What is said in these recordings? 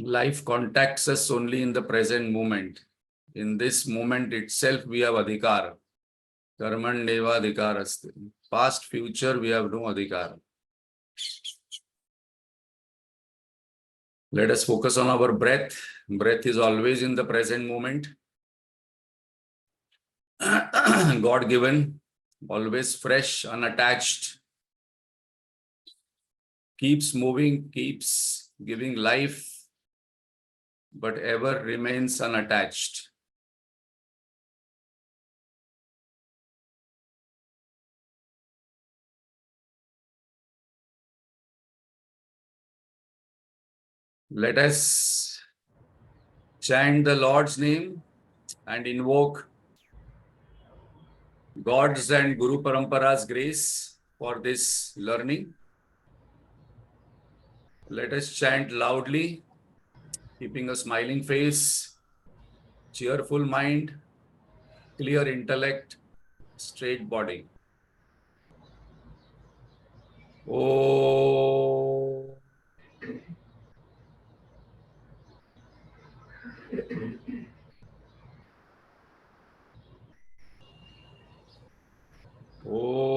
Life contacts us only in the present moment. In this moment itself, we have adhikar. Karmanyeva adhikar asti. Past, future, we have no adhikar. Let us focus on our breath. Breath is always in the present moment. God given, always fresh, unattached. Keeps moving, keeps giving life, but ever remains unattached. Let us chant the Lord's name and invoke God's and Guru Parampara's grace for this learning. Let us chant loudly, keeping a smiling face, cheerful mind, clear intellect, straight body. Oh. Oh.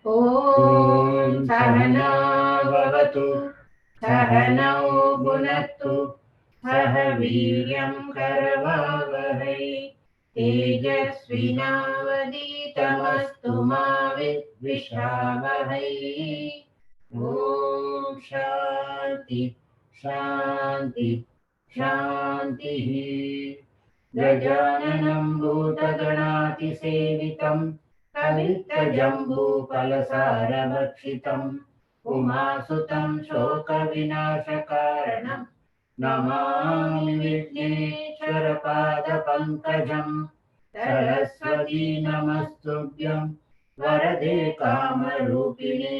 Om Sahana Bhavatu Sahanau Bhunattu Sahaviryam Karavavahai Tejasvinavaditamastu ma vidvishavahai. Om Shanti Shanti Shanti. Gajananam Bhutaganaati Sevitam कलित्तजम्बूफलसारभक्षितं उमासुतं शोकविनाशकारणं Namami विघ्नेश्वरपादपङ्कजं Saraswati नमस्तुभ्यं वरदे कामरूपिणे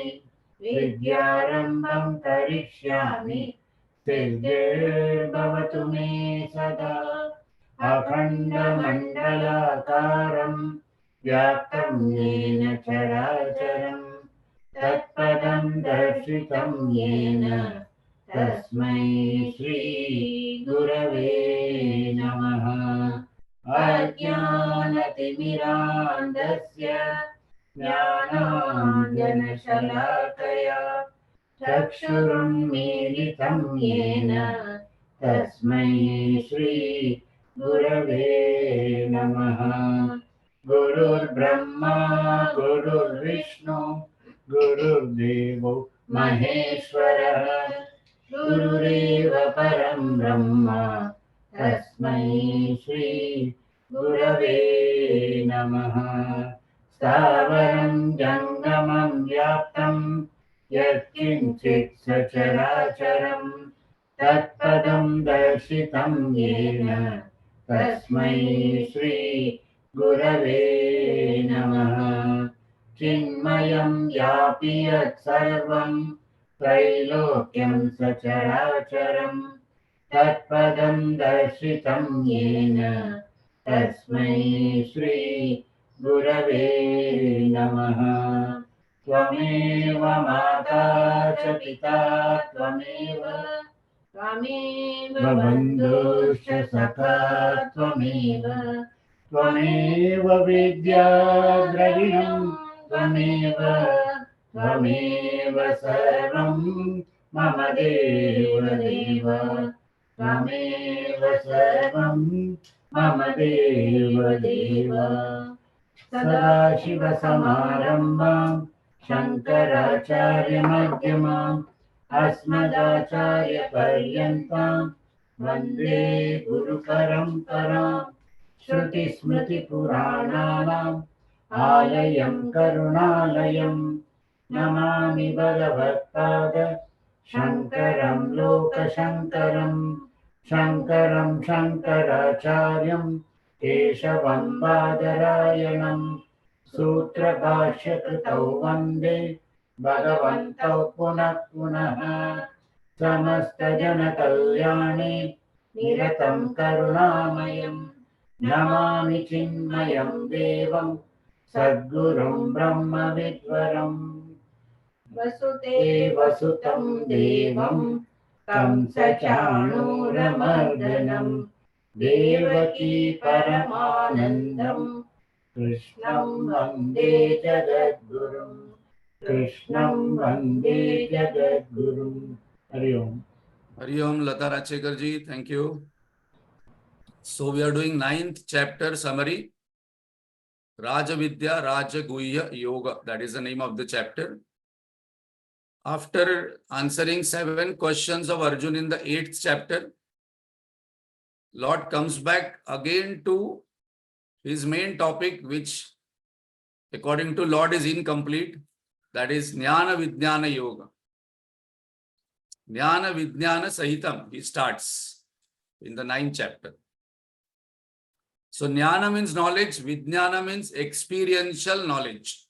विद्यारम्भं करिष्यामि सिद्धिर्भवतु मे सदा अखण्डमण्डलाकारम् व्याप्तं येन चराचरं तत्पदं दर्शितं येन तस्मै श्री गुरवे नमः। अज्ञानतिमिरान्धस्य ज्ञानाञ्जनशलाकया चक्षुरुन्मीलितं येन तस्मै श्री गुरवे नमः। गुरुर्ब्रह्मा गुरुर्विष्णु गुरुर्देवो महेश्वरः गुरुरेव परं ब्रह्म तस्मै श्री गुरवे नमः। स्थावरं जङ्गमं व्याप्तं यत्किञ्चित् सचराचरं तत्पदं दर्शितं येन तस्मै श्री गुरवे नमः। चिन्मयं व्यापि यत्सर्वं त्रैलोक्यं सचराचरं तत्पदं दर्शितं येन तस्मै श्री गुरवे नमः। त्वमेव माता च पिता त्वमेव बन्धुश्च सखा त्वमेव त्वमेव विद्या द्रविणं त्वमेव सर्वं मम देव त्वमेव सर्वं मम देव। सदाशिवसमारम्भां शङ्कराचार्यमध्यमाम् अस्मदाचार्यपर्यन्तां वन्दे गुरुपरम्पराम्। श्रुतिस्मृतिपुराणानाम् आलयं करुणालयं नमामि भगवत्पाद शङ्करं लोकशङ्करं शङ्करं शङ्कराचार्यं केशवं बादरायणं सूत्रभाष्यकृतौ वन्दे भगवन्तौ पुनः पुनः। समस्तजनकल्याणे निरतं करुणामयं नमामि चिन्मयं देवं सद्गुरुं ब्रह्मविद्वरम् वसुदेवसुतं देवं तं सचाणूरमर्दनं देवकी परमानन्दं कृष्णं वन्दे जगद्गुरुम् कृष्णं वन्दे जगद्गुरुम् हरि ओम् Hari Om, Lata Rachekar ji, thank you. So we are doing 9th chapter summary. Rajavidya Rajaguhya Yoga. That is the name of the chapter. After answering 7 questions of Arjun in the 8th chapter, Lord comes back again to his main topic, which according to Lord is incomplete. That is Jnana Vijnana Yoga. Jnana Vijnana Sahitam, he starts in the 9th chapter. So Jnana means knowledge, Vijnana means experiential knowledge.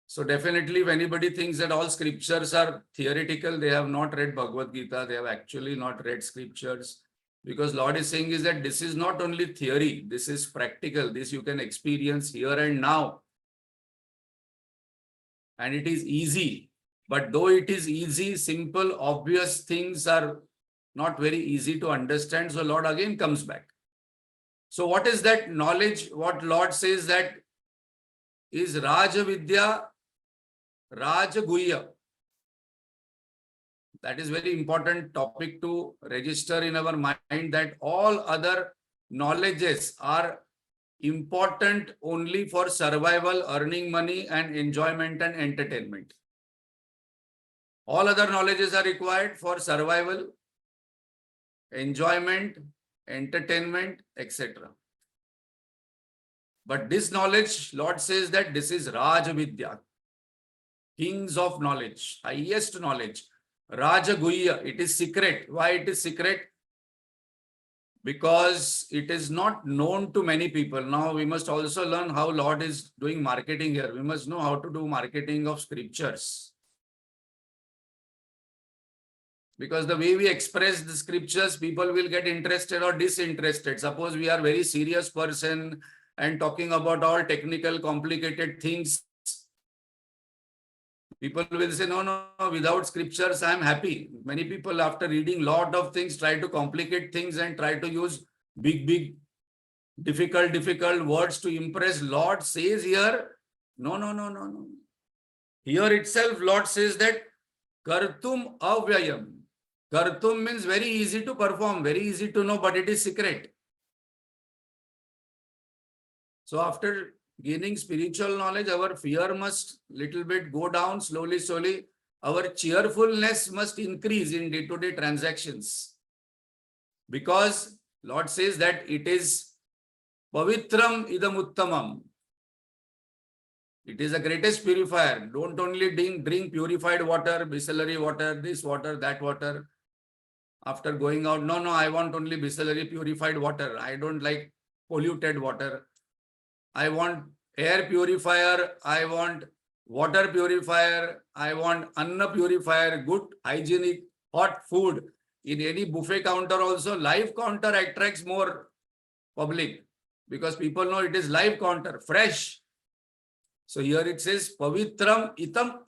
So definitely if anybody thinks that all scriptures are theoretical, they have not read Bhagavad Gita, they have actually not read scriptures. Because Lord is saying is that this is not only theory, this is practical, this you can experience here and now. And it is easy. But though it is easy, simple, obvious things are not very easy to understand. So Lord again comes back. So what is that knowledge? What Lord says that is Rajavidya Rajaguhya. That is very important topic to register in our mind, that all other knowledges are important only for survival, earning money and enjoyment and entertainment. All other knowledges are required for survival, enjoyment, entertainment, etc. But this knowledge, Lord says that this is Rajavidya, kings of knowledge, highest knowledge. Rajaguhya, it is secret. Why it is secret? Because it is not known to many people. Now we must also learn how Lord is doing marketing here. We must know how to do marketing of scriptures. Because the way we express the scriptures, people will get interested or disinterested. Suppose we are a very serious person and talking about all technical, complicated things. People will say, no, no, without scriptures, I am happy. Many people, after reading lot of things, try to complicate things and try to use big, difficult words to impress. Lord says here, no. Here itself, Lord says that Kartum avyayam. Kartum means very easy to perform, very easy to know, but it is secret. So after gaining spiritual knowledge, our fear must little bit go down slowly. Our cheerfulness must increase in day-to-day transactions. Because Lord says that it is Pavitram idam uttamam. It is the greatest purifier. Don't only drink purified water, Bisleri water, this water, that water. After going out, no, I want only Bisleri purified water. I don't like polluted water. I want air purifier. I want water purifier. I want Anna purifier, good hygienic hot food. In any buffet counter also, live counter attracts more public because people know it is live counter, fresh. So here it says Pavitram itam.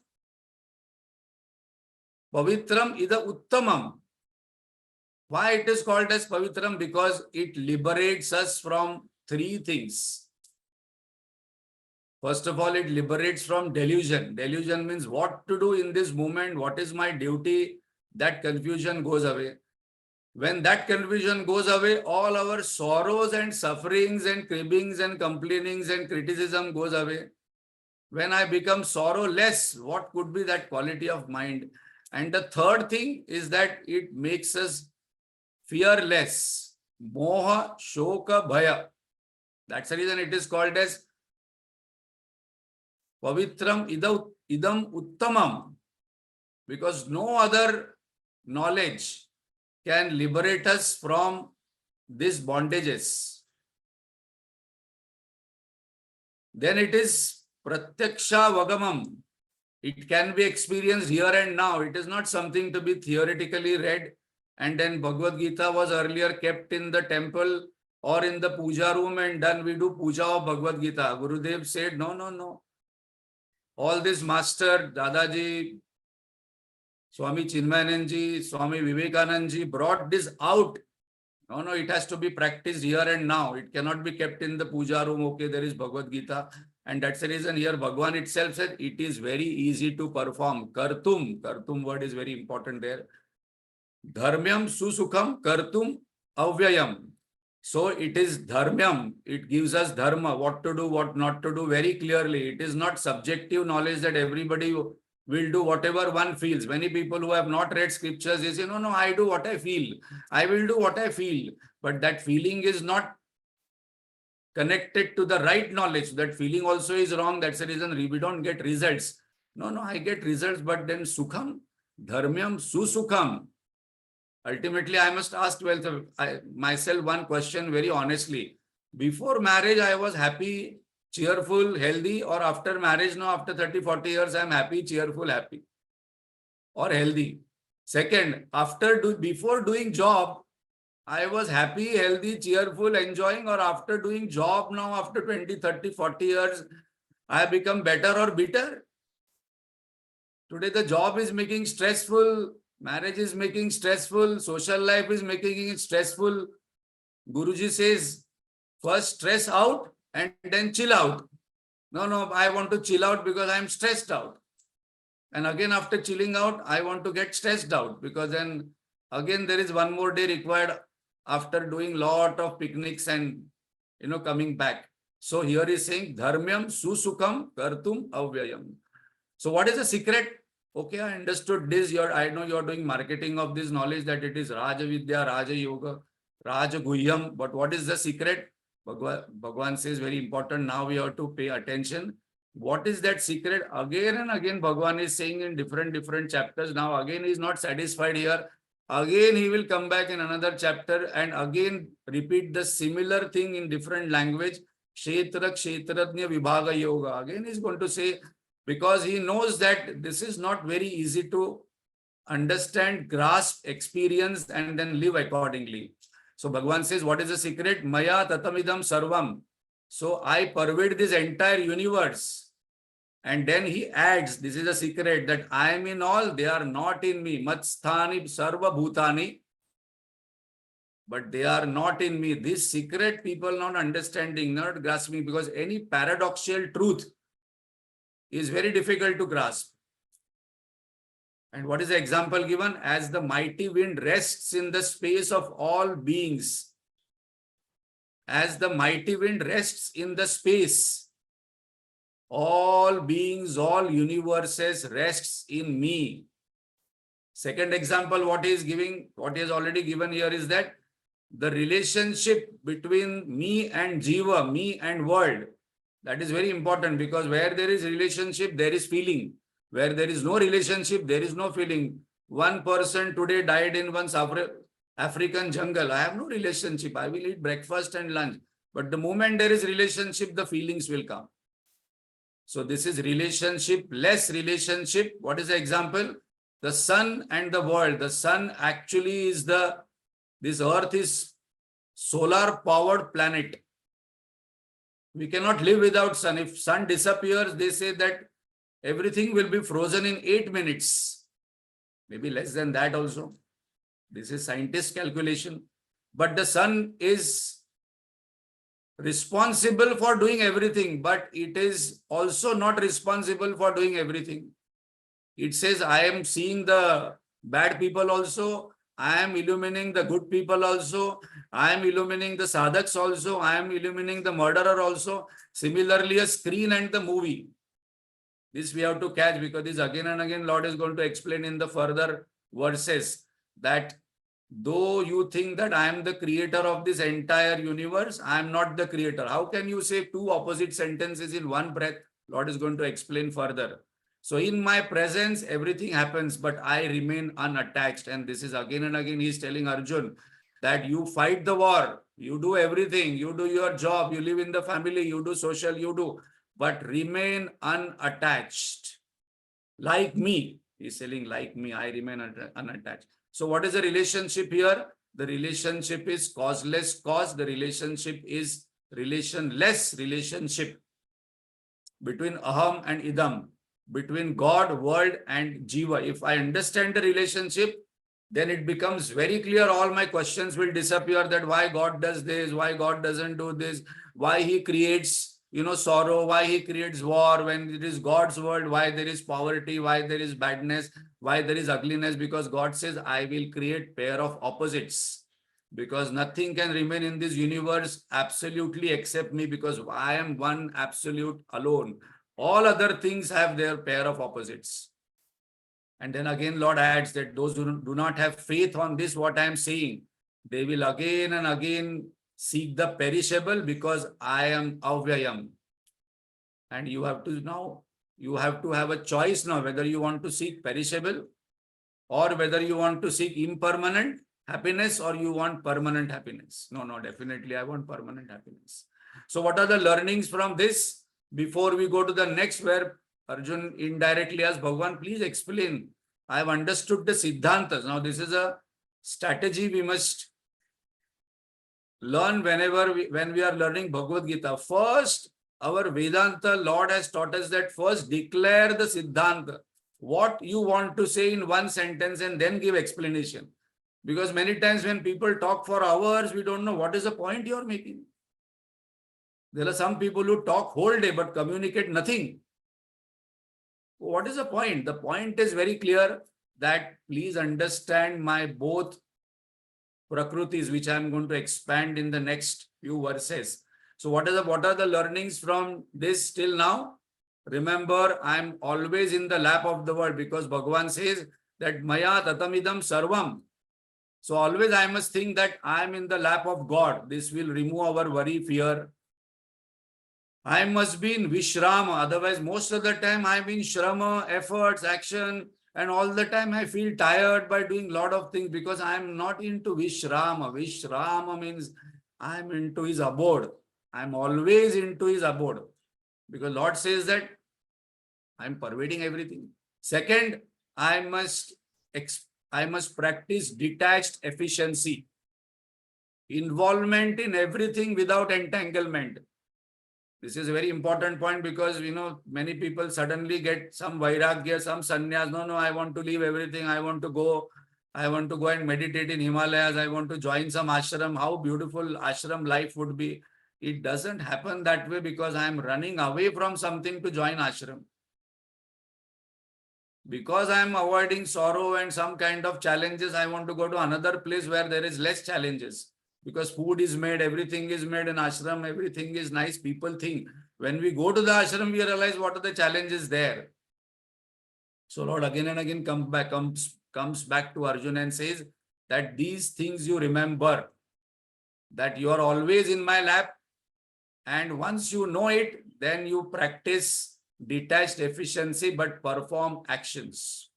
Pavitram ida uttamam. Why it is called as Pavitram? Because it liberates us from 3 things. First of all, it liberates from delusion. Delusion means what to do in this moment, what is my duty, that confusion goes away. When that confusion goes away, all our sorrows and sufferings and cribbings and complainings and criticism goes away. When I become sorrowless, what could be that quality of mind? And the third thing is that it makes us fearless. Moha, shoka, bhaya. That's the reason it is called as Pavitram idam uttamam. Because no other knowledge can liberate us from these bondages. Then it is Pratyaksha Vagamam. It can be experienced here and now. It is not something to be theoretically read. And then Bhagavad Gita was earlier kept in the temple or in the puja room and done. We do puja of Bhagavad Gita. Gurudev said, no, no, no. All this master, Dadaji, Swami Chinmayananji, Swami Vivekanandaji brought this out. No, no, it has to be practiced here and now. It cannot be kept in the puja room. Okay, there is Bhagavad Gita. And that's the reason here Bhagwan itself said it is very easy to perform. Kartum. Kartum word is very important there. Dharmyam susukham kartum avyayam. So it is dharmyam. It gives us dharma, what to do, what not to do very clearly. It is not subjective knowledge that everybody will do whatever one feels. Many people who have not read scriptures, they say, no, no, I do what I feel. I will do what I feel. But that feeling is not connected to the right knowledge. That feeling also is wrong. That's the reason we don't get results. No, no, I get results, but then sukham, dharmyam, susukham. Ultimately, I must ask myself one question very honestly. Before marriage, I was happy, cheerful, healthy, or after marriage now, after 30, 40 years, I'm happy, cheerful, happy, or healthy. Second, before doing job, I was happy, healthy, cheerful, enjoying, or after doing job now, after 20, 30, 40 years, I have become better or bitter. Today, the job is making stressful, marriage is making stressful, social life is making it stressful. Guruji says, first stress out and then chill out. No, no, I want to chill out because I am stressed out. And again, after chilling out, I want to get stressed out because then again, there is one more day required after doing lot of picnics and, coming back. So here is saying, dharmyam susukham kartum avyayam. So what is the secret? Okay, I understood this. I know you're doing marketing of this knowledge that it is Rajavidya Rajaguhya Yoga, Rajaguhyam. But what is the secret? Bhagwan says very important. Now we have to pay attention. What is that secret? Again and again, Bhagwan is saying in different chapters. Now again, he is not satisfied here. Again, he will come back in another chapter and again repeat the similar thing in different language. Kshetra Kshetradnya Vibhaga Yoga. Again, he is going to say, because he knows that this is not very easy to understand, grasp, experience, and then live accordingly. So Bhagwan says, what is the secret? Maya tatamidam sarvam. So I pervade this entire universe. And then he adds, this is a secret, that I am in all, they are not in me. Matsthani sarva bhutani. But they are not in me. This secret people not understanding, not grasping, because any paradoxical truth is very difficult to grasp. And what is the example given? As the mighty wind rests in the space of all beings. As the mighty wind rests in the space, all beings, all universes rests in me. Second example, what he is already given here is that the relationship between me and Jiva, me and world, that is very important because where there is relationship, there is feeling. Where there is no relationship, there is no feeling. One person today died in one African jungle. I have no relationship. I will eat breakfast and lunch. But the moment there is relationship, the feelings will come. So this is relationship, less relationship. What is the example? The sun and the world. The sun actually is this earth is solar powered planet. We cannot live without sun. If sun disappears, they say that everything will be frozen in 8 minutes. Maybe less than that also. This is scientist calculation. But the sun is responsible for doing everything, but it is also not responsible for doing everything. It says, I am seeing the bad people also. I am illuminating the good people also. I am illuminating the sadhaks also. I am illuminating the murderer also. Similarly, a screen and the movie. This we have to catch because this again and again Lord is going to explain in the further verses that though you think that I am the creator of this entire universe, I am not the creator. How can you say two opposite sentences in one breath? Lord is going to explain further. So in my presence, everything happens, but I remain unattached. And this is again and again, he is telling Arjun that you fight the war, you do everything, you do your job, you live in the family, you do social, you do, but remain unattached. Like me. He's telling like me, I remain unattached. So what is the relationship here? The relationship is causeless cause. The relationship is relationless relationship between aham and idam, between God, world and jiva. If I understand the relationship, then it becomes very clear. All my questions will disappear, that why God does this, why God doesn't do this, why he creates, sorrow, why he creates war when it is God's world, why there is poverty, why there is badness, why there is ugliness, because God says, I will create pair of opposites. Because nothing can remain in this universe absolutely except me, because I am one absolute alone. All other things have their pair of opposites. And then again, Lord adds that those who do not have faith on this, what I am saying, they will again and again seek the perishable, because I am avyayam. And you have to have a choice now, whether you want to seek perishable or whether you want to seek impermanent happiness or you want permanent happiness. No, definitely I want permanent happiness. So what are the learnings from this? Before we go to the next, where Arjun indirectly asks, Bhagavan, please explain. I have understood the Siddhantas. Now this is a strategy we must learn when we are learning Bhagavad Gita. First, our Vedanta Lord has taught us that first declare the Siddhanta, what you want to say in one sentence, and then give explanation. Because many times when people talk for hours, we don't know what is the point you are making. There are some people who talk whole day but communicate nothing. What is the point? The point is very clear, that please understand my both prakrutis, which I am going to expand in the next few verses. So what are the learnings from this till now? Remember, I am always in the lap of the world, because Bhagavan says that Maya tatamidam sarvam. So always I must think that I am in the lap of God. This will remove our worry, fear. I must be in Vishrama. Otherwise, most of the time I am in Shrama, efforts, action, and all the time I feel tired by doing a lot of things, because I am not into Vishrama. Vishrama means I am into his abode. I am always into his abode. Because Lord says that I am pervading everything. Second, I must practice detached efficiency. Involvement in everything without entanglement. This is a very important point, because many people suddenly get some vairagya, some sannyas. No, I want to leave everything. I want to go and meditate in Himalayas. I want to join some ashram. How beautiful ashram life would be. It doesn't happen that way, because I am running away from something to join ashram. Because I am avoiding sorrow and some kind of challenges, I want to go to another place where there is less challenges. Because food is made, everything is made in ashram, everything is nice, people think. When we go to the ashram, we realize what are the challenges there. So Lord again and again comes back to Arjuna and says that these things you remember, that you are always in my lap, and once you know it, then you practice detached efficiency but perform actions.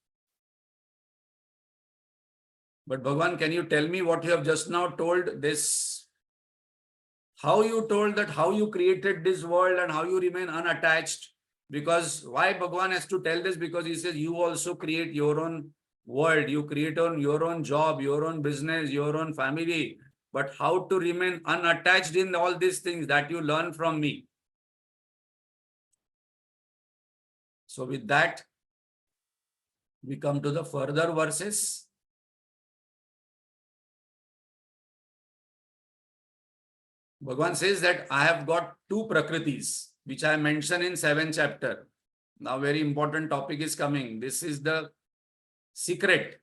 But Bhagavan, can you tell me what you have just now told this? How you told that how you created this world and how you remain unattached? Because why Bhagavan has to tell this? Because he says you also create your own world, you create your own job, your own business, your own family. But how to remain unattached in all these things, that you learn from me. So with that, we come to the further verses. Bhagavan says that I have got two prakritis, which I mentioned in 7th chapter. Now, very important topic is coming. This is the secret.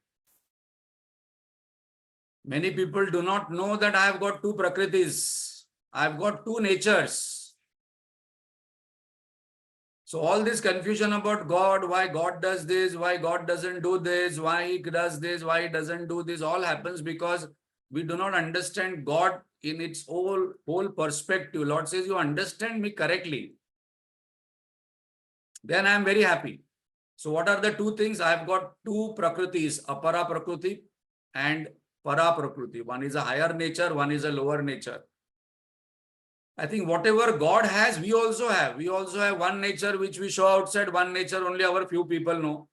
Many people do not know that I have got two prakritis. I have got two natures. So all this confusion about God, why God does this, why God doesn't do this, why he does this, why he doesn't do this, all happens because we do not understand God in its whole perspective. Lord says, you understand me correctly, then I am very happy. So what are the two things? I have got two prakritis, apara prakriti and para prakriti. One is a higher nature, one is a lower nature. I think whatever God has, we also have. We also have one nature which we show outside, one nature only our few people know.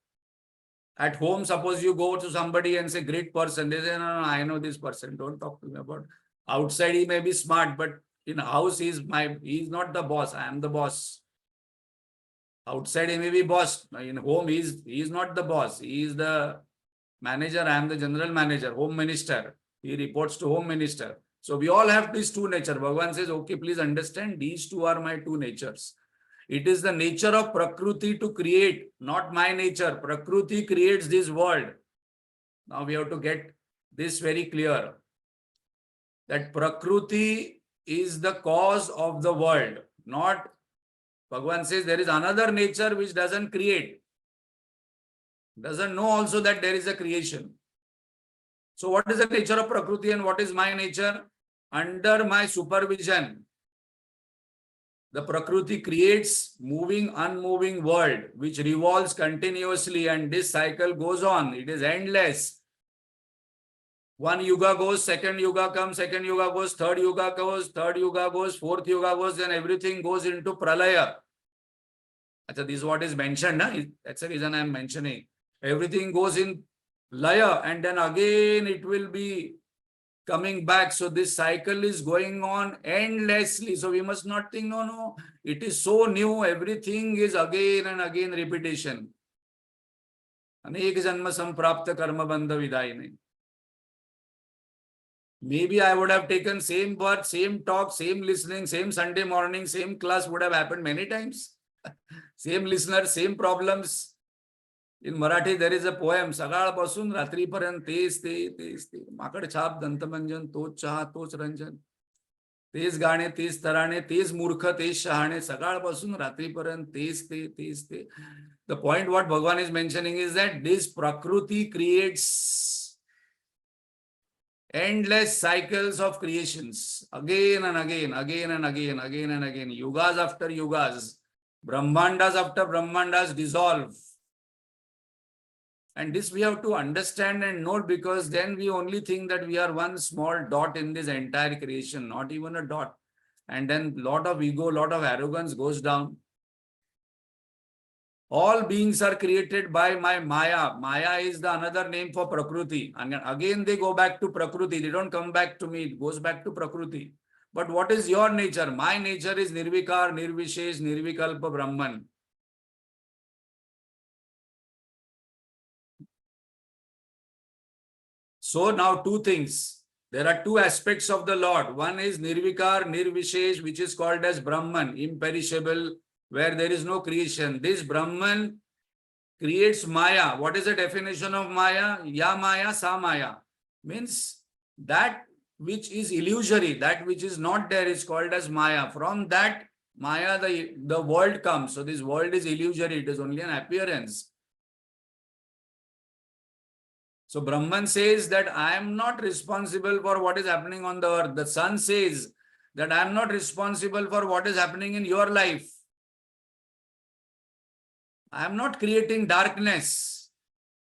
At home, suppose you go to somebody and say, great person. They say, no, I know this person. Don't talk to me about. Outside, he may be smart, but in house, he's not the boss. I am the boss. Outside, he may be boss. In home, he's not the boss. He is the manager. I am the general manager, home minister. He reports to home minister. So we all have these two nature. Bhagavan says, okay, please understand, these two are my two natures. It is the nature of Prakriti to create, not my nature. Prakriti creates this world. Now we have to get this very clear. That Prakriti is the cause of the world. Not, Bhagavan says there is another nature which doesn't create. Doesn't know also that there is a creation. So what is the nature of Prakriti and what is my nature? Under my supervision, the Prakriti creates moving, unmoving world which revolves continuously, and this cycle goes on. It is endless. One yuga goes, second yuga comes, second yuga goes, third yuga goes, fourth yuga goes, then everything goes into pralaya. Achha, this is what is mentioned. That's the reason I am mentioning. Everything goes in laya and then again it will be coming back. So this cycle is going on endlessly. So we must not think, no, it is so new. Everything is again and again repetition. Anek janma samprapta karma bandha vidayine. Maybe I would have taken same birth, same talk, same listening, same Sunday morning, same class would have happened many times. Same listener, same problems. In Marathi, there is a poem, सकाळपासून रात्रीपर्यंत तेच ते माकड छाप दंतमंजन तोच चहा तोच रंजन तेच गाणे तेच तराणे तेच मूर्ख तेच शहाणे सकाळपासून रात्रीपर्यंत तेच ते. The point what Bhagavan is mentioning is that this Prakriti creates endless cycles of creations again and again, yugas after yugas, brahmandas after brahmandas dissolve. And this we have to understand and note, because then we only think that we are one small dot in this entire creation, not even a dot. And then lot of ego, lot of arrogance goes down. All beings are created by my Maya. Maya is the another name for Prakriti. And again they go back to Prakriti. They don't come back to me. It goes back to Prakriti. But what is your nature? My nature is Nirvikar, Nirvishesh, Nirvikalpa Brahman. So now two things. There are two aspects of the Lord. One is Nirvikar, Nirvishesh, which is called as Brahman, imperishable, where there is no creation. This Brahman creates Maya. What is the definition of Maya? Ya Maya, Sa Maya. Means that which is illusory, that which is not there is called as Maya. From that Maya, the world comes. So this world is illusory. It is only an appearance. So Brahman says that I am not responsible for what is happening on the earth. The sun says that I am not responsible for what is happening in your life. I am not creating darkness.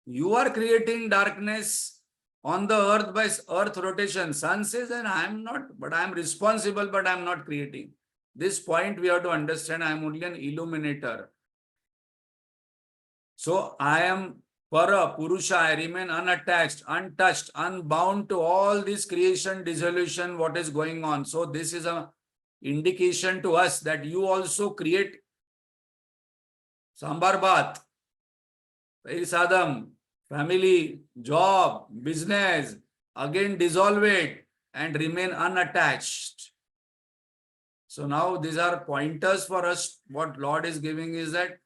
You are creating darkness on the earth by earth rotation. Sun says that I am not, but I am responsible, but I am not creating. This point we have to understand. I am only an illuminator. So I am Para, Purusha, I remain unattached, untouched, unbound to all this creation, dissolution, what is going on. So this is an indication to us that you also create sambar bath, sadam, family, job, business, again dissolve it and remain unattached. So now these are pointers for us. What Lord is giving is that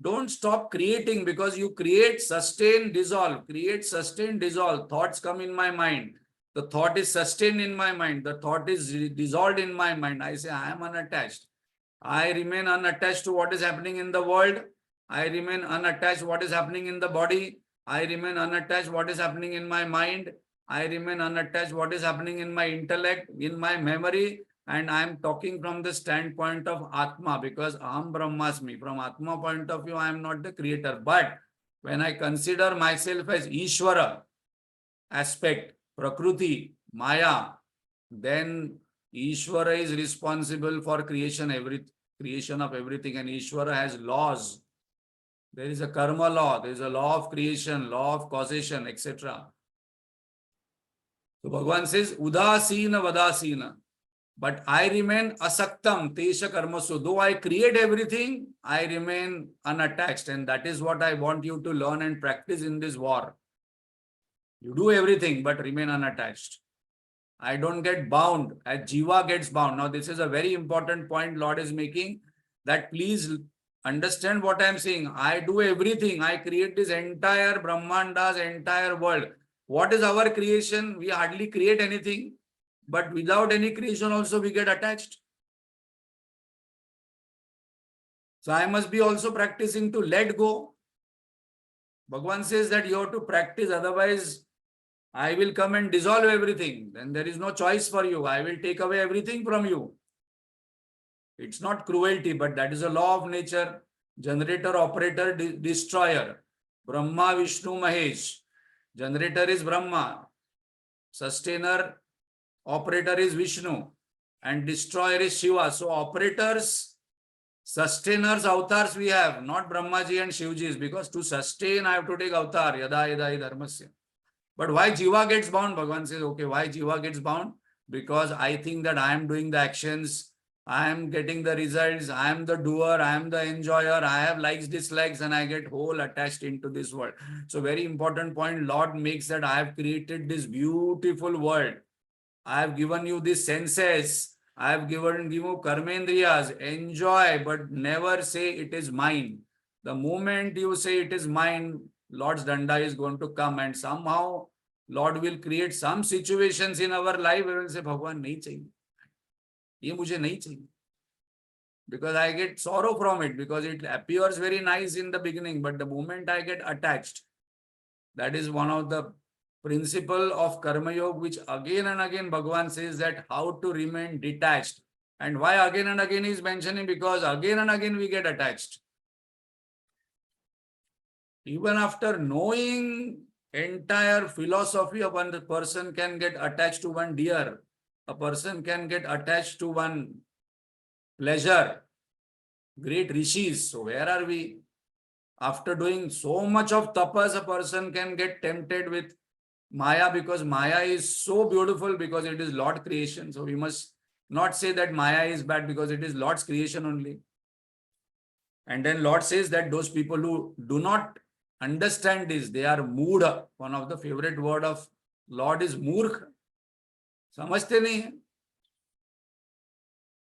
don't stop creating, because you create, sustain, dissolve, create, sustain, dissolve. Thoughts come in my mind. The thought is sustained in my mind. The thought is dissolved in my mind. I say, I am unattached. I remain unattached to what is happening in the world. I remain unattached what is happening in the body. I remain unattached what is happening in my mind. I remain unattached what is happening in my intellect, in my memory. And I am talking from the standpoint of Atma, because Aham Brahmasmi. From Atma point of view, I am not the creator. But when I consider myself as Ishvara aspect, Prakriti, Maya, then Ishvara is responsible for creation of everything, and Ishvara has laws. There is a karma law, there is a law of creation, law of causation, etc. So Bhagavan says, Udasina Vadasina. But I remain asaktam, tesha karmasu. Though I create everything, I remain unattached. And that is what I want you to learn and practice in this war. You do everything, but remain unattached. I don't get bound as Jiva gets bound. Now, this is a very important point Lord is making, that please understand what I am saying. I do everything. I create this entire Brahmanda's entire world. What is our creation? We hardly create anything. But without any creation also we get attached. So I must be also practicing to let go. Bhagavan says that you have to practice, otherwise I will come and dissolve everything. Then there is no choice for you. I will take away everything from you. It's not cruelty, but that is a law of nature. Generator, operator, destroyer. Brahma, Vishnu, Mahesh. Generator is Brahma. Sustainer, operator is Vishnu. And destroyer is Shiva. So operators, sustainers, avatars we have, not Brahmaji and Shivji's, because to sustain I have to take avatar. Yada yada hi dharmasya. But why Jiva gets bound? Bhagavan says, okay, why Jiva gets bound? Because I think that I am doing the actions, I am getting the results, I am the doer, I am the enjoyer, I have likes, dislikes, and I get whole attached into this world. So very important point, Lord makes that I have created this beautiful world. I have given you these senses, I have given you karmendriyas, enjoy, but never say it is mine. The moment you say it is mine, Lord's danda is going to come, and somehow Lord will create some situations in our life where we will say, Bhagwan, nahi chahiye. Ye mujhe nahi chahiye. Because I get sorrow from it, because it appears very nice in the beginning, but the moment I get attached, that is one of the principle of Karma Yoga, which again and again Bhagavan says that how to remain detached. And why again and again he is mentioning? Because again and again we get attached. Even after knowing entire philosophy of one, the person can get attached to one deer. A person can get attached to one pleasure. Great rishis. So where are we? After doing so much of tapas, a person can get tempted with Maya, because Maya is so beautiful, because it is Lord creation. So we must not say that Maya is bad, because it is Lord's creation only. And then Lord says that those people who do not understand this, they are moodha. One of the favorite word of Lord is murkh. Samajhte nahi hai.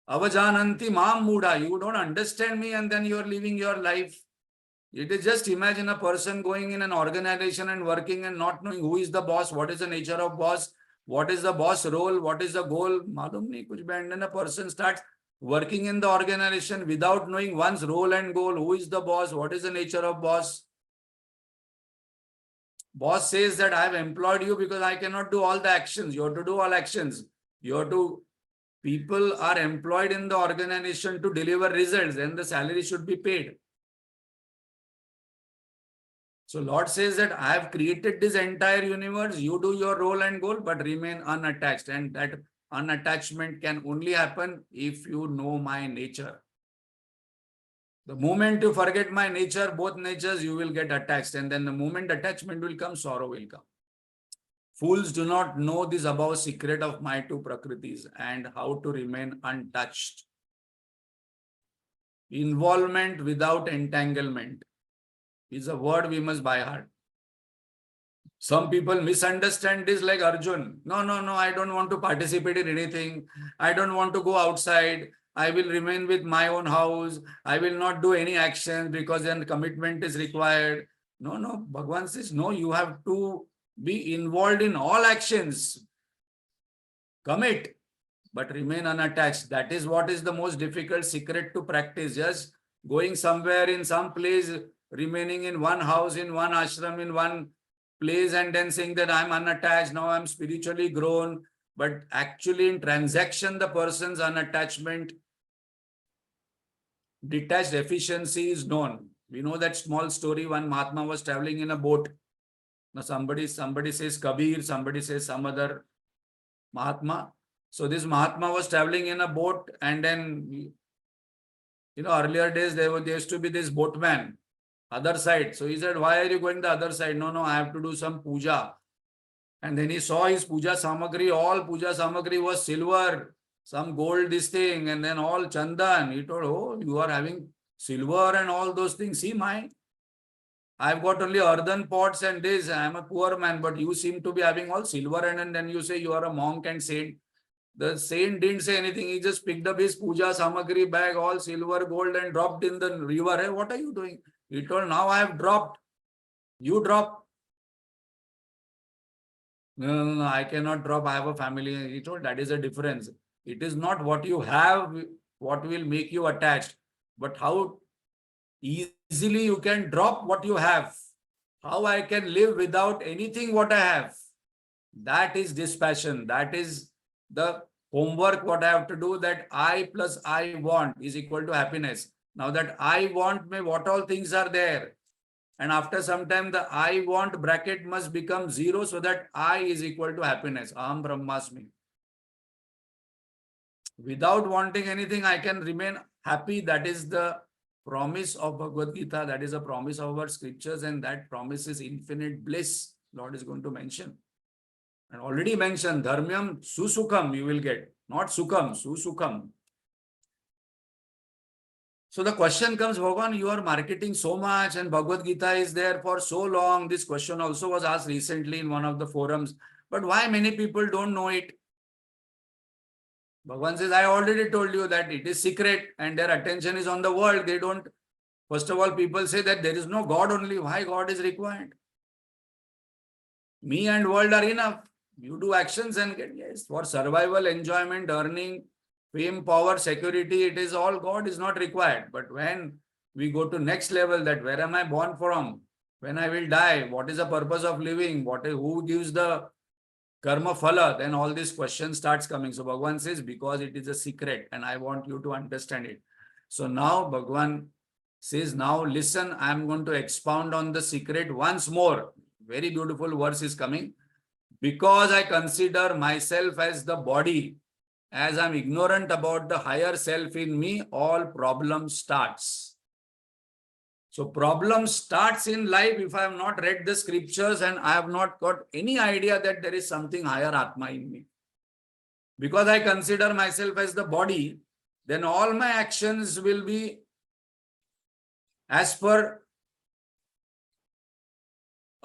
Avajananti maam moodha. You don't understand me, and then you are living your life. It is just imagine a person going in an organization and working and not knowing who is the boss, what is the nature of boss, what is the boss role, what is the goal. Malum nahi kuch bhi. And then a person starts working in the organization without knowing one's role and goal, who is the boss, what is the nature of boss. Boss says that I have employed you because I cannot do all the actions. You have to do all actions. You have to, people are employed in the organization to deliver results, and the salary should be paid. So Lord says that I have created this entire universe. You do your role and goal, but remain unattached. And that unattachment can only happen if you know my nature. The moment you forget my nature, both natures, you will get attached. And then the moment attachment will come, sorrow will come. Fools do not know this above secret of my two prakritis and how to remain untouched. Involvement without entanglement is a word we must by heart. Some people misunderstand this like Arjun. No, I don't want to participate in anything. I don't want to go outside. I will remain with my own house. I will not do any action because then commitment is required. No. Bhagavan says, no, you have to be involved in all actions. Commit, but remain unattached. That is what is the most difficult secret to practice. Just going somewhere in some place, remaining in one house, in one ashram, in one place, and then saying that I'm unattached, now I'm spiritually grown. But actually in transaction, the person's unattachment, detached efficiency is known. We know that small story. One Mahatma was traveling in a boat. Now somebody says Kabir, somebody says some other Mahatma. So this Mahatma was traveling in a boat, and then, earlier days there used to be this boatman, other side. So he said, why are you going the other side? No, I have to do some puja. And then he saw his puja samagri, all puja samagri was silver, some gold, this thing, and then all chandan. He told, oh, you are having silver and all those things. See mine. I've got only earthen pots and this. I'm a poor man, but you seem to be having all silver, and then you say you are a monk and saint. The saint didn't say anything. He just picked up his puja samagri bag, all silver, gold, and dropped in the river. Hey, what are you doing? He told, now I have dropped. You drop. No, I cannot drop. I have a family. He told, that is a difference. It is not what you have, what will make you attached, but how easily you can drop what you have. How I can live without anything what I have. That is dispassion. That is the homework what I have to do, that I plus I want is equal to happiness. Now that I want, what all things are there. And after some time, the I want bracket must become 0 so that I is equal to happiness. Aham Brahmasmi. Without wanting anything, I can remain happy. That is the promise of Bhagavad Gita. That is a promise of our scriptures, and that promise is infinite bliss. Lord is going to mention. And already mentioned, dharmyam susukham you will get. Not sukham, susukham. So the question comes, Bhagavan, you are marketing so much and Bhagavad Gita is there for so long. This question also was asked recently in one of the forums. But why many people don't know it? Bhagavan says, I already told you that it is secret and their attention is on the world. They don't. First of all, people say that there is no God only. Why God is required? Me and world are enough. You do actions and get, yes, for survival, enjoyment, earning, fame, power, security, it is all. God is not required. But when we go to next level, that where am I born from? When I will die? What is the purpose of living? Who gives the karma phala? Then all these questions starts coming. So Bhagavan says, because it is a secret and I want you to understand it. So now Bhagavan says, now listen, I am going to expound on the secret once more. Very beautiful verse is coming. Because I consider myself as the body, as I'm ignorant about the higher self in me, all problem starts. So problem starts in life if I have not read the scriptures and I have not got any idea that there is something higher Atma in me. Because I consider myself as the body, then all my actions will be as per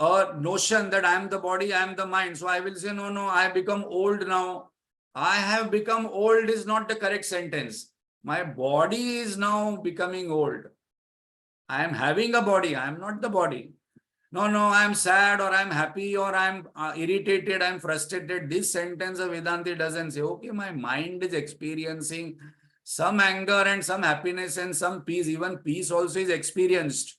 a notion that I am the body, I am the mind. So I will say, no, I have become old now. I have become old is not the correct sentence. My body is now becoming old. I am having a body. I am not the body. No, I am sad or I am happy or I am irritated, I am frustrated. This sentence of Vedanti doesn't say, okay, my mind is experiencing some anger and some happiness and some peace. Even peace also is experienced.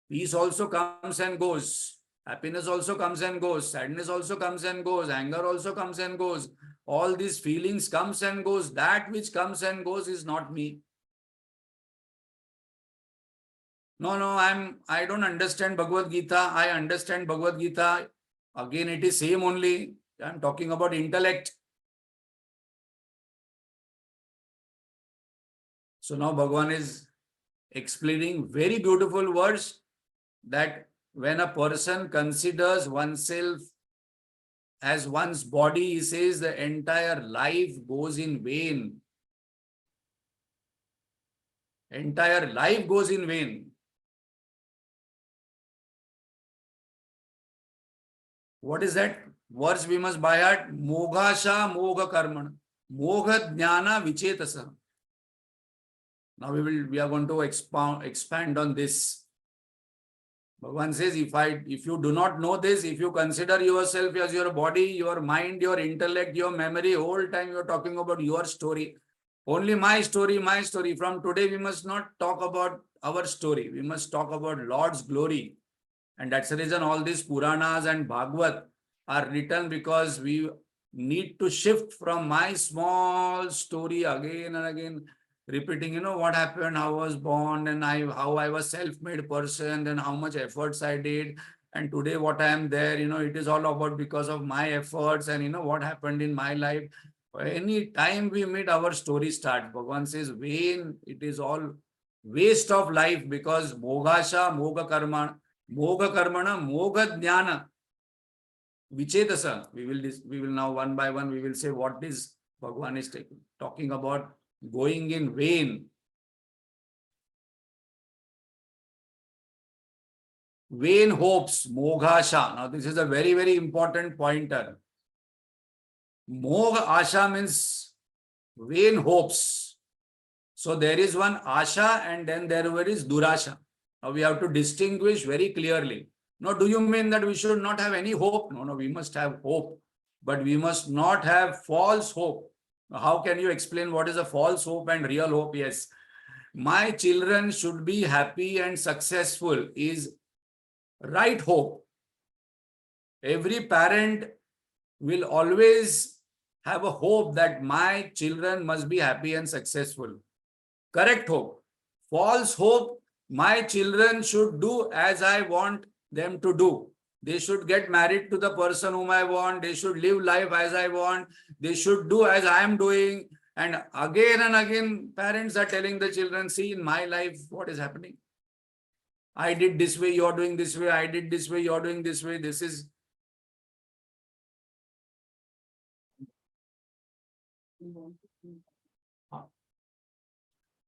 Peace also comes and goes. Happiness also comes and goes. Sadness also comes and goes. Anger also comes and goes. All these feelings comes and goes. That which comes and goes is not me. No, I don't understand Bhagavad Gita. I understand Bhagavad Gita. Again, it is same only. I'm talking about intellect. So now Bhagavan is explaining very beautiful words that when a person considers oneself as one's body, he says the entire life goes in vain. Entire life goes in vain. What is that verse we must by heart? Moghasha mogha karmana. Mogha jnana vichetasa. Now we are going to expand on this. Bhagavan says, if you do not know this, if you consider yourself as your body, your mind, your intellect, your memory, whole time you are talking about your story. Only my story, my story. From today, we must not talk about our story. We must talk about Lord's glory. And that's the reason all these Puranas and Bhagavad are written, because we need to shift from my small story again and again, repeating, what happened, how I was born, and how I was self-made person, then how much efforts I did, and today what I am there, it is all about because of my efforts and what happened in my life. Any time we meet, our story starts. Bhagavan says, vain, it is all waste of life because moghasha, moga karmana, moga jnana, vichetasa. We will now one by one, we will say what is Bhagavan is talking about going in vain. Vain hopes, moghasha. Now this is a very, very important pointer. Mogha asha means vain hopes. So there is one asha and then there is durasha. Now we have to distinguish very clearly. Now, do you mean that we should not have any hope? No, we must have hope, but we must not have false hope. How can you explain what is a false hope and real hope? Yes, my children should be happy and successful is right hope. Every parent will always have a hope that my children must be happy and successful. Correct hope. False hope, my children should do as I want them to do. They should get married to the person whom I want. They should live life as I want. They should do as I am doing. And again, parents are telling the children, see in my life, what is happening? I did this way, you're doing this way. I did this way, you're doing this way. This is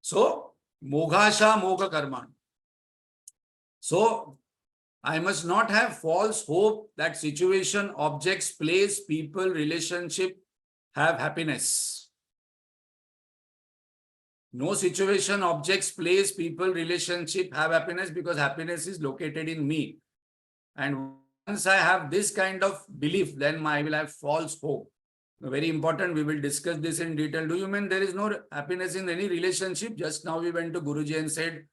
so, moghasha, mogha karma. So, I must not have false hope that situation, objects, place, people, relationship have happiness. No situation, objects, place, people, relationship have happiness because happiness is located in me. And once I have this kind of belief, then I will have false hope. Very important, we will discuss this in detail. Do you mean there is no happiness in any relationship? Just now we went to Guruji and said,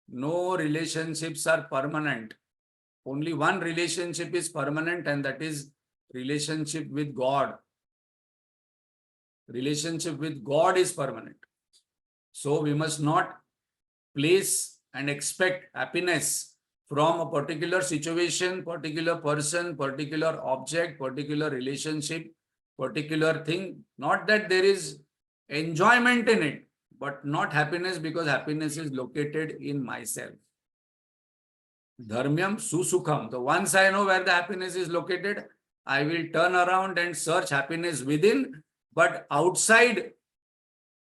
no relationships are permanent. Only one relationship is permanent, and that is relationship with God. Relationship with God is permanent. So we must not place and expect happiness from a particular situation, particular person, particular object, particular relationship, particular thing. Not that there is enjoyment in it, but not happiness because happiness is located in myself. Dharmyam susukham. So once I know where the happiness is located, I will turn around and search happiness within, but outside,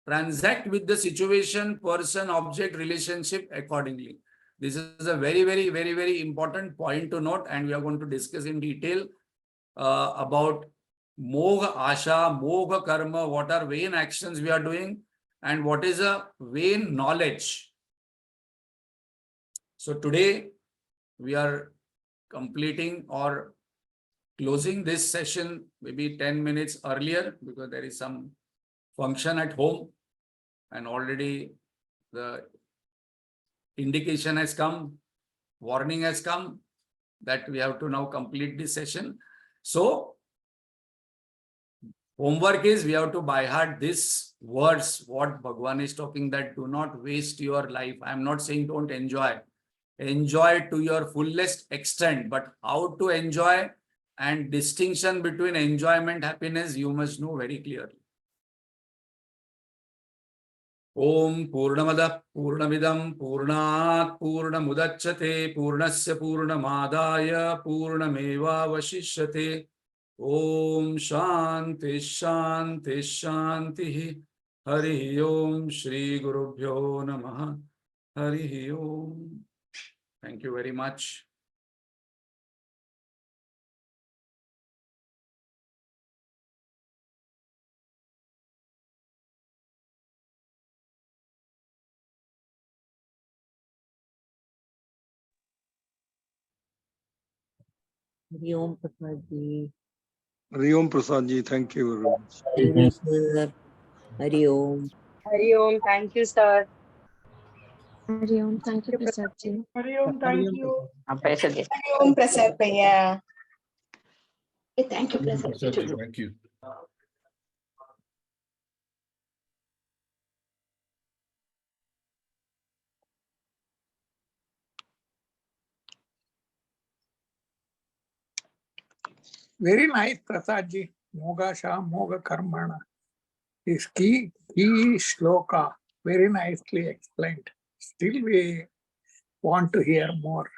transact with the situation, person, object, relationship accordingly. This is a very, very, very, very important point to note, and we are going to discuss in detail about Mogha Asha, Mogha Karma, what are vain actions we are doing, and what is a vain knowledge. So today we are completing or closing this session maybe 10 minutes earlier because there is some function at home and already the indication has come, warning has come that we have to now complete this session. So homework is we have to by heart this words, what Bhagavan is talking, that do not waste your life. I am not saying don't enjoy. Enjoy to your fullest extent, but how to enjoy and distinction between enjoyment, happiness, you must know very clearly. Om Purnamada Purnamidam Purnat Purnamudachyate Purnasya Purnamadaya Purnameva Vashishyate. Om Shanti Shanti Shanti. Hari Om Shri Gurubhyo Namaha. Hari Om. Thank you very much. Hari Om Prasad ji. Hari Om Prasad ji, thank you very much. Thank you, sir. Hari Om. Hari Om, thank you, sir. Hari Om, thank you, Prasad ji. Hari Om, thank you. Prasad ji. Hari Om, Prasad Bhaiya. Thank you, Prasad ji. Thank you. Very nice, Prasad ji. Moga Sha, Moga Karmana. This key shloka, very nicely explained. Still we want to hear more.